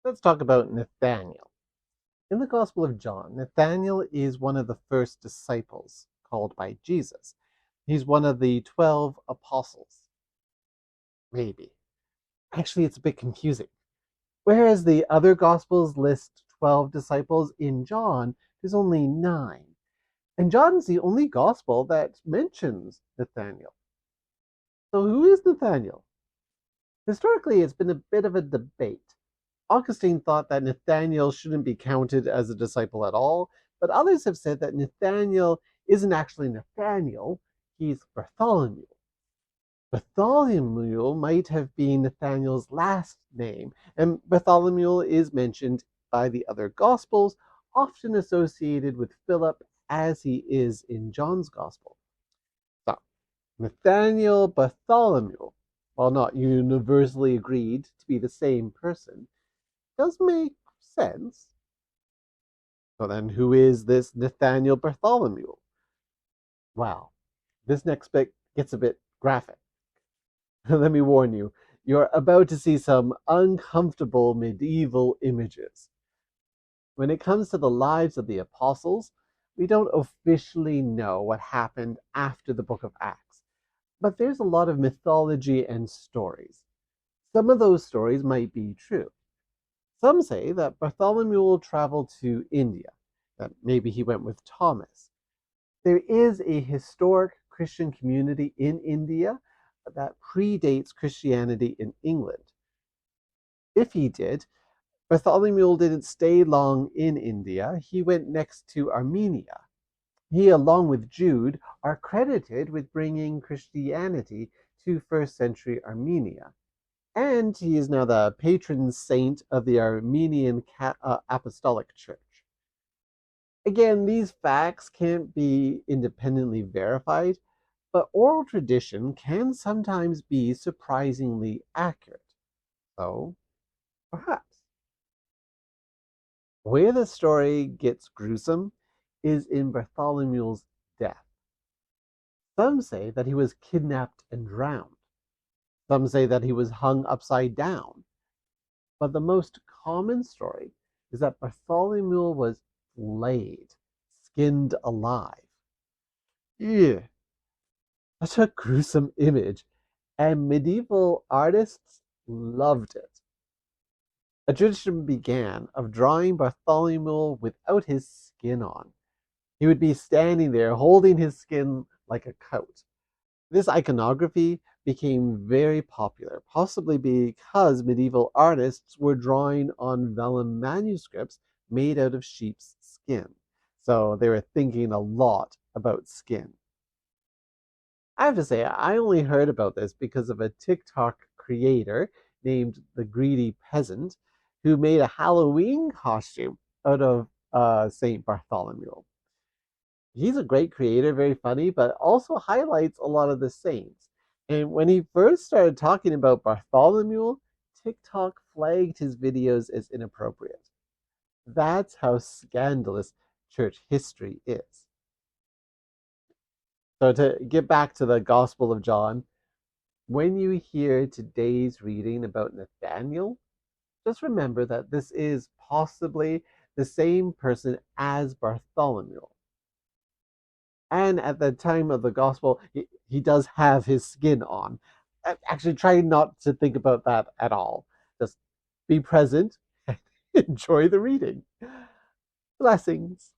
Let's talk about Nathaniel. In the Gospel of John, Nathaniel is one of the first disciples called by Jesus. He's one of the 12 apostles. Maybe. Actually, it's a bit confusing. Whereas the other Gospels list 12 disciples, in John, there's only 9. And John's the only Gospel that mentions Nathaniel. So who is Nathaniel? Historically, it's been a bit of a debate. Augustine thought that Nathaniel shouldn't be counted as a disciple at all, but others have said that Nathaniel isn't actually Nathaniel, he's Bartholomew. Bartholomew might have been Nathaniel's last name, and Bartholomew is mentioned by the other Gospels, often associated with Philip as he is in John's Gospel. So, Nathaniel Bartholomew, while not universally agreed to be the same person, does make sense. So then, who is this Nathaniel Bartholomew? Wow, this next bit gets a bit graphic. Let me warn you, you're about to see some uncomfortable medieval images. When it comes to the lives of the apostles, we don't officially know what happened after the book of Acts, but there's a lot of mythology and stories. Some of those stories might be true. Some say that Bartholomew traveled to India, that maybe he went with Thomas. There is a historic Christian community in India that predates Christianity in England. If he did, Bartholomew didn't stay long in India. He went next to Armenia. He, along with Jude, are credited with bringing Christianity to first century Armenia. And he is now the patron saint of the Armenian Apostolic Church. Again, these facts can't be independently verified, but oral tradition can sometimes be surprisingly accurate. So, perhaps. Where the story gets gruesome is in Bartholomew's death. Some say that he was kidnapped and drowned. Some say that he was hung upside down. But the most common story is that Bartholomew was flayed, skinned alive. Ew, such a gruesome image, and medieval artists loved it. A tradition began of drawing Bartholomew without his skin on. He would be standing there holding his skin like a coat. This iconography became very popular, possibly because medieval artists were drawing on vellum manuscripts made out of sheep's skin. So they were thinking a lot about skin. I have to say, I only heard about this because of a TikTok creator named the Greedy Peasant who made a Halloween costume out of St. Bartholomew. He's a great creator, very funny, but also highlights a lot of the saints. And when he first started talking about Bartholomew, TikTok flagged his videos as inappropriate. That's how scandalous church history is. So, to get back to the Gospel of John, when you hear today's reading about Nathaniel, just remember that this is possibly the same person as Bartholomew. And at the time of the gospel, he does have his skin on. Actually, try not to think about that at all. Just be present and enjoy the reading. Blessings.